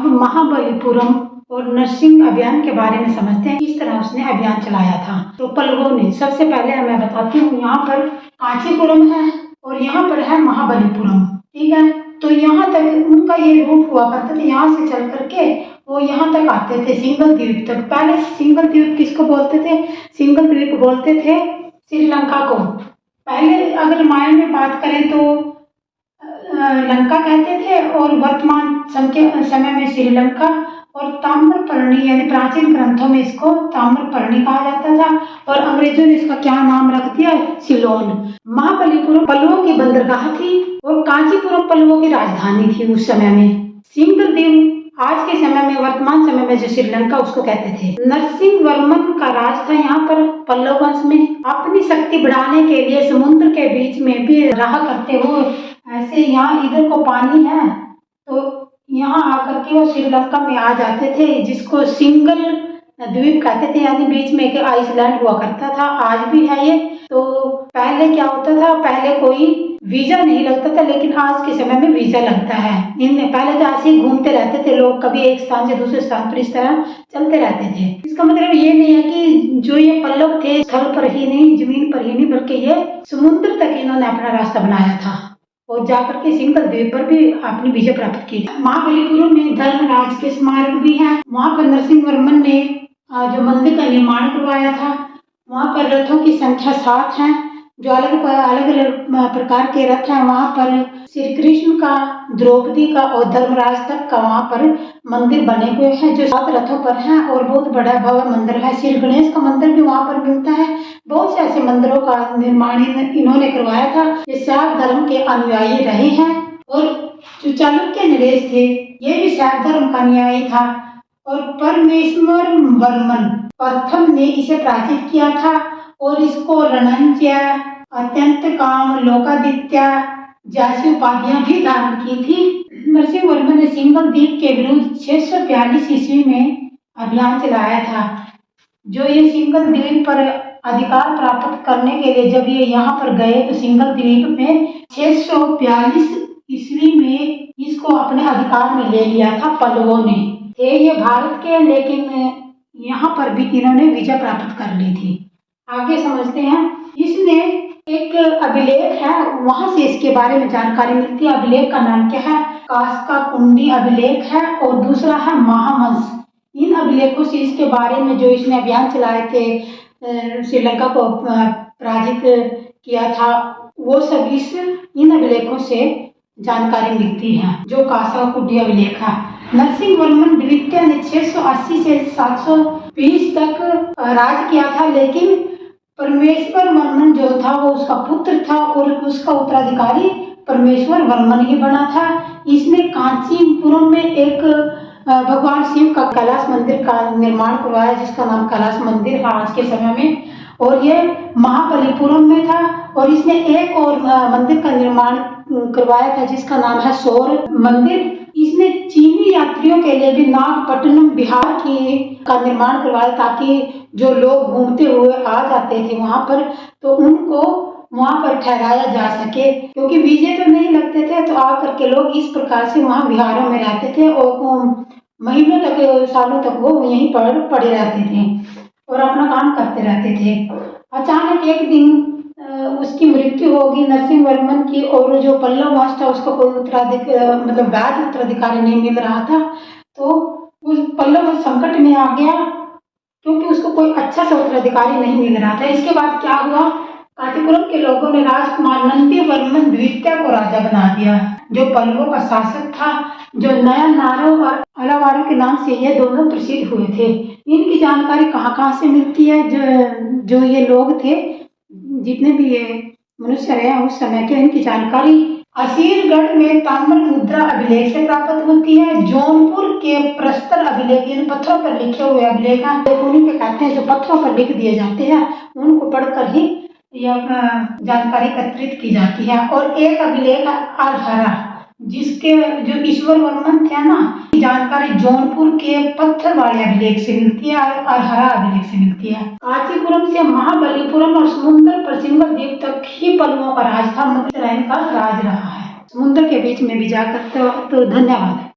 अब महाबलीपुरम और नरसिंह अभियान के बारे में समझते हैं, किस तरह उसने अभियान चलाया था। तो पल्लवों ने, सबसे पहले मैं बताती हूँ, यहाँ पर कांचीपुरम है और यहाँ पर है महाबलीपुरम, ठीक है। तो यहाँ तक उनका ये रूट हुआ करता था, यहाँ से चल करके वो यहाँ तक आते थे, सिंगल द्वीप तक। पहले सिंगल द्वीप किसको बोलते थे? सिंगल द्वीप बोलते थे श्रीलंका को। पहले अगर रामायण में बात करें तो लंका कहते थे, और वर्तमान समय में श्रीलंका, और ताम्रपर्णी यानी प्राचीन ग्रंथों में इसको ताम्रपर्णी कहा जाता था, और अंग्रेजों ने इसका क्या नाम रख दिया? सिलोन। महाबलीपुरम पल्लवों की बंदरगाह थी और कांचीपुरम पल्लवों की राजधानी थी उस समय में। सिंगल द्वीप आज के समय में, वर्तमान समय में जो श्रीलंका, उसको कहते थे। नरसिंह वर्मन का राज था यहाँ पर पल्लव वंश में। अपनी शक्ति बढ़ाने के लिए समुद्र के बीच में भी रहा करते हुए, ऐसे यहाँ इधर को पानी है तो यहाँ आकर के वो श्रीलंका में आ जाते थे, जिसको सिंगल द्वीप कहते थे, यानी बीच में एक आइसलैंड हुआ करता था। आज भी है ये। तो पहले क्या होता था, पहले कोई वीजा नहीं लगता था, लेकिन आज के समय में वीजा लगता है। इनमें पहले तो ऐसे ही घूमते रहते थे लोग, कभी एक स्थान से दूसरे स्थान पर इस तरह चलते रहते थे। इसका मतलब ये नहीं है कि जो ये पल्लव थे स्थल पर ही नहीं, जमीन पर ही नहीं, बल्कि ये समुद्र तक इन्होंने अपना रास्ता बनाया था और जाकर के सिंगल द्वीप पर भी अपनी विजय प्राप्त की। महाबलीपुरम में धर्मराज के स्मारक भी है। वहाँ पर नरसिंह वर्मन ने जो मंदिर का निर्माण करवाया था। वहाँ पर रथों की संख्या 7 है, जो अलग अलग प्रकार के रथ हैं। वहाँ पर श्री कृष्ण का, द्रौपदी का और धर्मराज तक का वहाँ पर मंदिर बने हुए हैं, जो 7 रथों पर हैं, और बहुत बड़ा भव्य मंदिर है। श्री गणेश का मंदिर भी वहाँ पर मिलता है। बहुत से ऐसे मंदिरों का निर्माण इन्होंने करवाया था। ये शैव धर्म के अनुयायी रहे हैं, और जो चालुक्य नरेश थे ये भी शैव धर्म का अनुयायी था, और परमेश्वर वर्मन प्रथम ने इसे प्राचित किया था, और इसको रणंज्य, अत्यंत काम, लोकादित्य जैसी उपाधियां भी धारण की थी। नरसिंह वर्मन ने सिंगल द्वीप के विरुद्ध 642 ईस्वी में अभियान चलाया था। जो ये सिंगल द्वीप पर अधिकार प्राप्त करने के लिए जब ये यहाँ पर गए, तो सिंगल द्वीप में 642 ईस्वी में इसको अपने अधिकार में ले लिया था पल्लवों ने। थे ये भारत के, लेकिन यहाँ पर भी इन्होंने विजय प्राप्त कर ली थी। आगे समझते हैं। इसने एक अभिलेख है, वहां से इसके बारे में जानकारी मिलती है। अभिलेख का नाम क्या है? कास्का कुंडी अभिलेख है, और दूसरा है महावंश। इन अभिलेखों से इसके बारे में, जो इसने अभियान चलाए थे, श्रीलंका को पराजित किया था, वो सब इन अभिलेखों से जानकारी मिलती है, जो कास्का कुंडी अभिलेख है। नरसिंह वर्मन द्वितीय ने 680 से 720 तक राज किया था, लेकिन परमेश्वर वर्मन जो था वो उसका पुत्र था, और उसका उत्तराधिकारी परमेश्वर वर्मन ही बना था। इसने कांचीपुरम में एक भगवान शिव का कैलाश मंदिर का निर्माण करवाया, जिसका नाम कैलाश मंदिर है आज के समय में, और ये महाबलीपुरम में था। और इसने एक और मंदिर का निर्माण करवाया था, जिसका नाम है सौर मंदिर। इसने चीनी यात्रियों के लिए भी नागपट्टनम बिहार का निर्माण करवाया, ताकि जो लोग घूमते हुए आ जाते थे वहां पर, तो उनको वहां पर ठहराया जा सके, क्योंकि वीजे तो नहीं लगते थे। तो आकर के लोग इस प्रकार से वहां विहारों में रहते थे, और महीनों तक, सालों तक वो यहीं पर पड़े रहते थे और अपना काम करते रहते थे। अचानक एक दिन उसकी मृत्यु होगी नरसिंह वर्मन की, और जो पल्लव वंश था उसको कोई मतलब वैध उत्तराधिकारी नहीं मिल रहा था। तो उस पल्लव संकट में आ गया, क्योंकि उसको कोई अच्छा सा उत्तराधिकारी नहीं मिल रहा था। इसके बाद क्या हुआ? कांचीपुरम के लोगों ने राजकुमार नंदी वर्मन द्वितीय को राजा बना दिया, जो पल्लवों का शासक था, जो नया नारो और अलावारो के नाम से ये दोनों प्रसिद्ध हुए थे। इनकी जानकारी कहाँ से मिलती है? जो ये लोग थे, जितने भी ये मनुष्य रहे उस समय के, इनकी जानकारी असीरगढ़ में ताम्र मुद्रा अभिलेख से प्राप्त होती है। जौनपुर के प्रस्तर अभिलेख, इन पत्थरों पर लिखे हुए अभिलेख उन्हीं के कहते हैं, जो पत्थरों पर लिख दिए जाते हैं, उनको पढ़कर ही यह जानकारी एकत्रित की जाती है। और एक अभिलेख अरहरा, जिसके जो ईश्वर वर्मन थे ना, जानकारी जौनपुर के पत्थर वाले अभिलेख से मिलती है, अरहरा अभिलेख से मिलती है। कांचीपुरम से महाबलीपुरम और समुद्र पर सिंगल द्वीप तक ही पल्लवों का राज था, मध्य का राज रहा है। समुद्र के बीच में भी जाकर तो धन्यवाद।